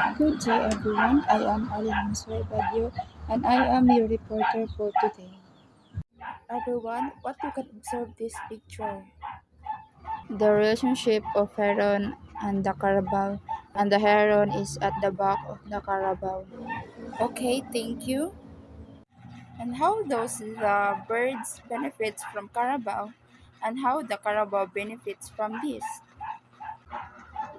Good day, everyone. I am Alonso Baguio, and I am your reporter for today. Everyone, what you can observe this picture? The relationship of heron and the carabao, and the heron is at the back of the carabao. Okay, thank you. And how does the birds benefits from carabao, and how the carabao benefits from this?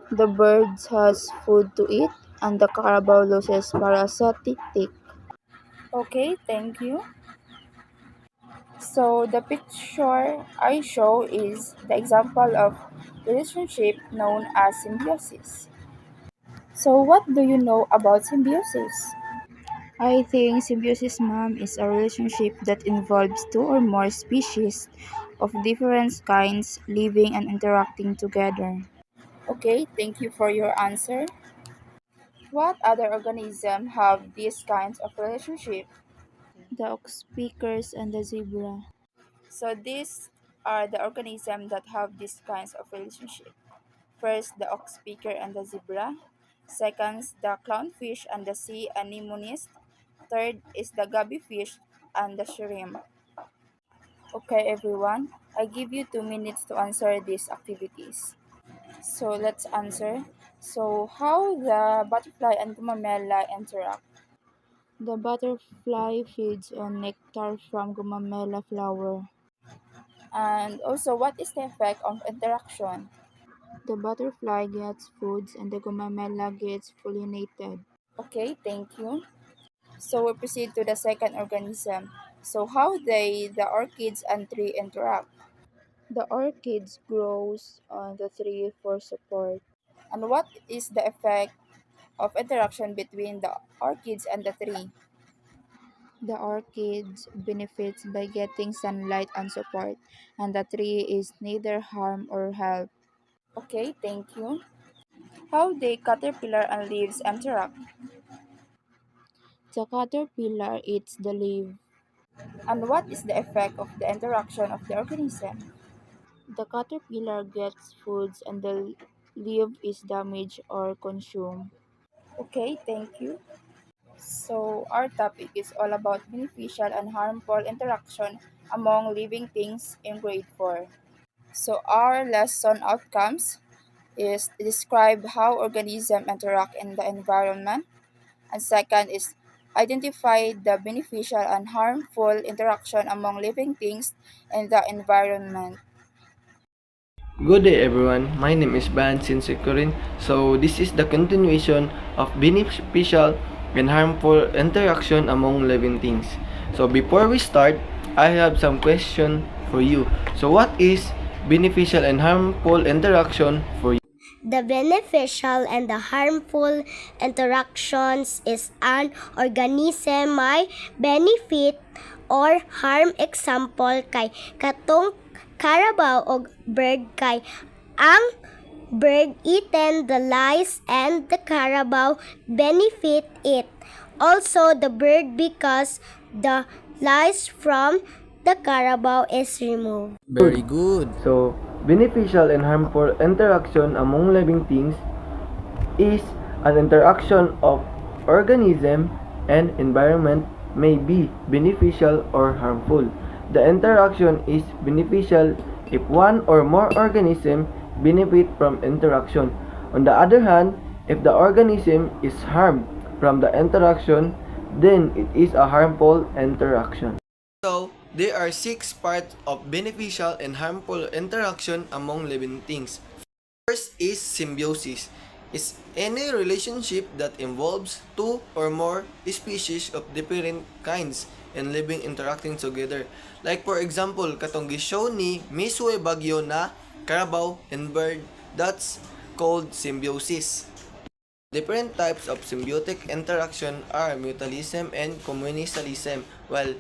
The birds has food to eat, and the carabao loses parasitic tick. Okay, thank you. So the picture I show is the example of relationship known as symbiosis. So what do you know about symbiosis? I think symbiosis, ma'am, is a relationship that involves two or more species of different kinds living and interacting together. Okay, thank you for your answer. What other organisms have these kinds of relationship? The ox pickers and the zebra. So these are the organisms that have these kinds of relationship. First, the ox picker and the zebra. Second, the clownfish and the sea anemones. Third is the gubbyfish and the shrimp. Okay, everyone, I give you 2 minutes to answer these activities. So let's answer. So how the butterfly and gumamela interact? The butterfly feeds on nectar from gumamela flower. And also, what is the effect of interaction? The butterfly gets foods and the gumamela gets pollinated. Okay, thank you. So we proceed to the second organism. So how the orchids and tree interact? The orchids grows on the tree for support. And what is the effect of interaction between the orchids and the tree? The orchids benefits by getting sunlight and support, and the tree is neither harm or help. Okay, thank you. How the caterpillar and leaves interact? The caterpillar eats the leaf. And what is the effect of the interaction of the organism? The caterpillar gets foods and the leaf is damaged or consumed. Okay, thank you. So our topic is all about beneficial and harmful interaction among living things in grade 4. So our lesson outcomes is describe how organisms interact in the environment, and second is identify the beneficial and harmful interaction among living things in the environment. Good day everyone, my name is Ban Sinsikurin. So this is the continuation of beneficial and harmful interaction among living things. So before we start, I have some question for you. So what is beneficial and harmful interaction for you? The beneficial and the harmful interactions is an organism may benefit or harm, example kay katong carabao o bird kay ang bird eaten the lice and the carabao benefit it. Also the bird because the lice from the carabao is removed. Very good. So beneficial and harmful interaction among living things is an interaction of organism and environment may be beneficial or harmful. The interaction is beneficial if one or more organisms benefit from interaction. On the other hand, if the organism is harmed from the interaction, then it is a harmful interaction. So, there are 6 parts of beneficial and harmful interaction among living things. First is symbiosis. Is any relationship that involves two or more species of different kinds and living interacting together. Like for example, katong gishow ni Misue Bagyo na carabao and bird, that's called symbiosis. Different types of symbiotic interaction are mutualism and commensalism, while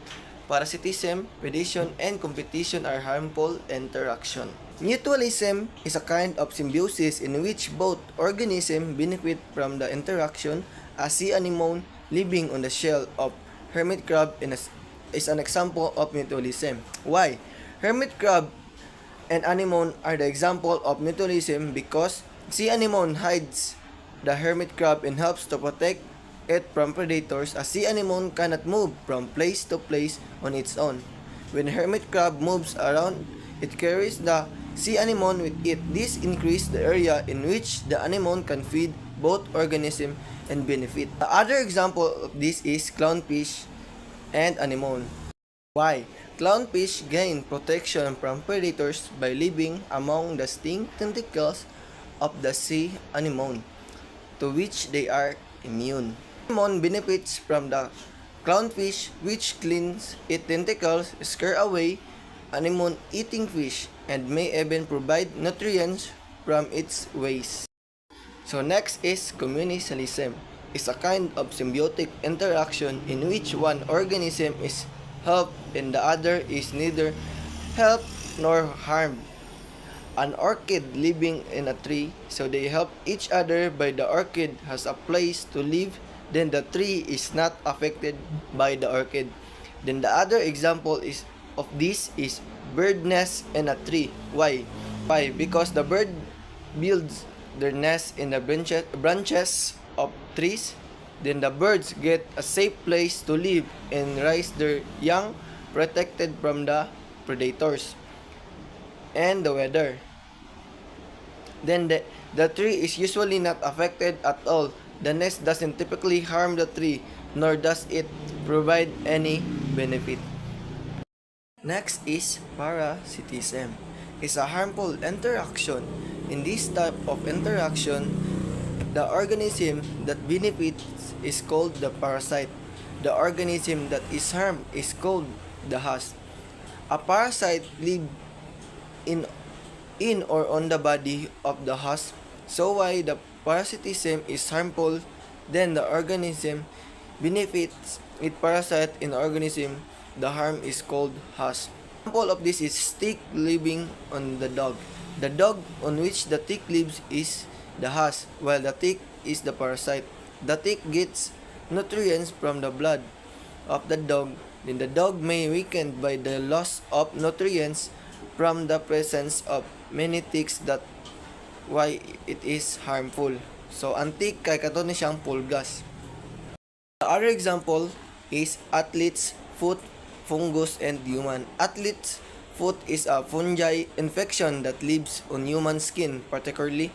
parasitism, predation, and competition are harmful interaction. Mutualism is a kind of symbiosis in which both organisms benefit from the interaction. A sea anemone living on the shell of hermit crab is an example of mutualism. Why? Hermit crab and anemone are the example of mutualism because sea anemone hides the hermit crab and helps to protect it from predators. A sea anemone cannot move from place to place on its own. When hermit crab moves around, it carries the sea anemone with it. This increases the area in which the anemone can feed both organism and benefit. The other example of this is clownfish and anemone. Why? Clownfish gain protection from predators by living among the sting tentacles of the sea anemone, to which they are immune. Anemone benefits from the clownfish, which cleans its tentacles, scare away anemone-eating fish, and may even provide nutrients from its waste. So next is communalism. It's a kind of symbiotic interaction in which one organism is helped and the other is neither helped nor harmed. An orchid living in a tree, so they help each other by the orchid has a place to live, then the tree is not affected by the orchid. Then the other example is of this is bird nest in a tree. Why? Why? Because the bird builds their nest in the branches of trees, then the birds get a safe place to live and raise their young protected from the predators and the weather. Then the tree is usually not affected at all. The nest doesn't typically harm the tree, nor does it provide any benefit. Next is parasitism. It's a harmful interaction. In this type of interaction, the organism that benefits is called the parasite. The organism that is harmed is called the host. A parasite lives in or on the body of the host. So why the parasitism is harmful, then the organism benefits with parasite in the organism, the harm is called host. Example of this is tick living on the dog. The dog on which the tick lives is the host, while the tick is the parasite. The tick gets nutrients from the blood of the dog, then the dog may weaken by the loss of nutrients from the presence of many ticks, that why it is harmful. So ang tick kay kato ni siyang pulgas. The other example is athlete's foot, fungus, and human. Athlete's foot is a fungi infection that lives on human skin, particularly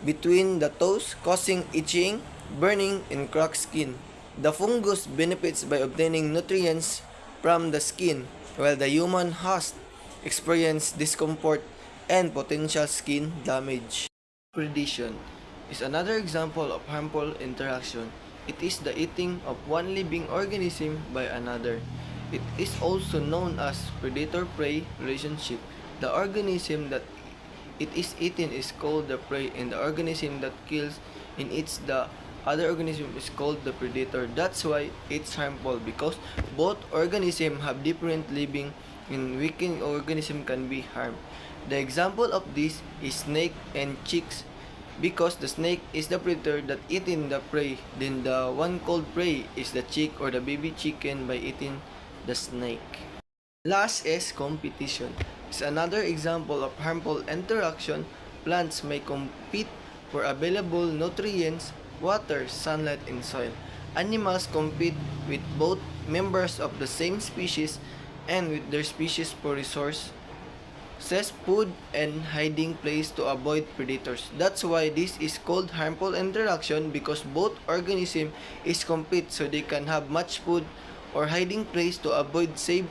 between the toes, causing itching, burning, and cracked skin. The fungus benefits by obtaining nutrients from the skin, while the human host experience discomfort and potential skin damage. Predation is another example of harmful interaction. It is the eating of one living organism by another. It is also known as predator-prey relationship. The organism that it is eaten is called the prey, and the organism that kills and eats the other organism is called the predator. That's why it's harmful, because both organisms have different living, and weakened organism can be harmed. The example of this is snake and chicks, because the snake is the predator that eating the prey, then the one called prey is the chick or the baby chicken by eating the snake. Last is competition. It's another example of harmful interaction. Plants may compete for available nutrients, water, sunlight, and soil. Animals compete with both members of the same species and with their species for resources, food, and hiding place to avoid predators. That's why this is called harmful interaction, because both organisms is compete so they can have much food or hiding place to avoid save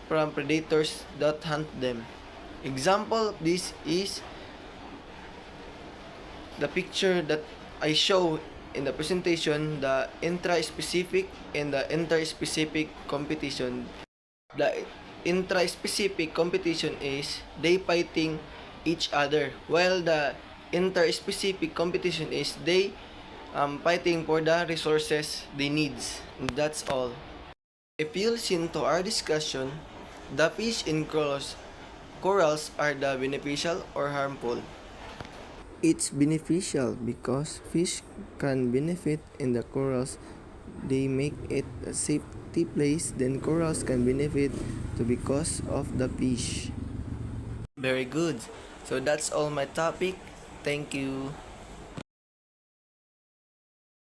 from predators that hunt them. Example of this is the picture that I show in the presentation, the intra-specific and the inter-specific competition. The intra-specific competition is they fighting each other, while the inter-specific competition is they fighting for the resources they needs. And that's all. If you listen to our discussion, the fish in corals are the beneficial or harmful? It's beneficial because fish can benefit in the corals. They make it a safety place, then corals can benefit to because of the fish. Very good. So that's all my topic. Thank you.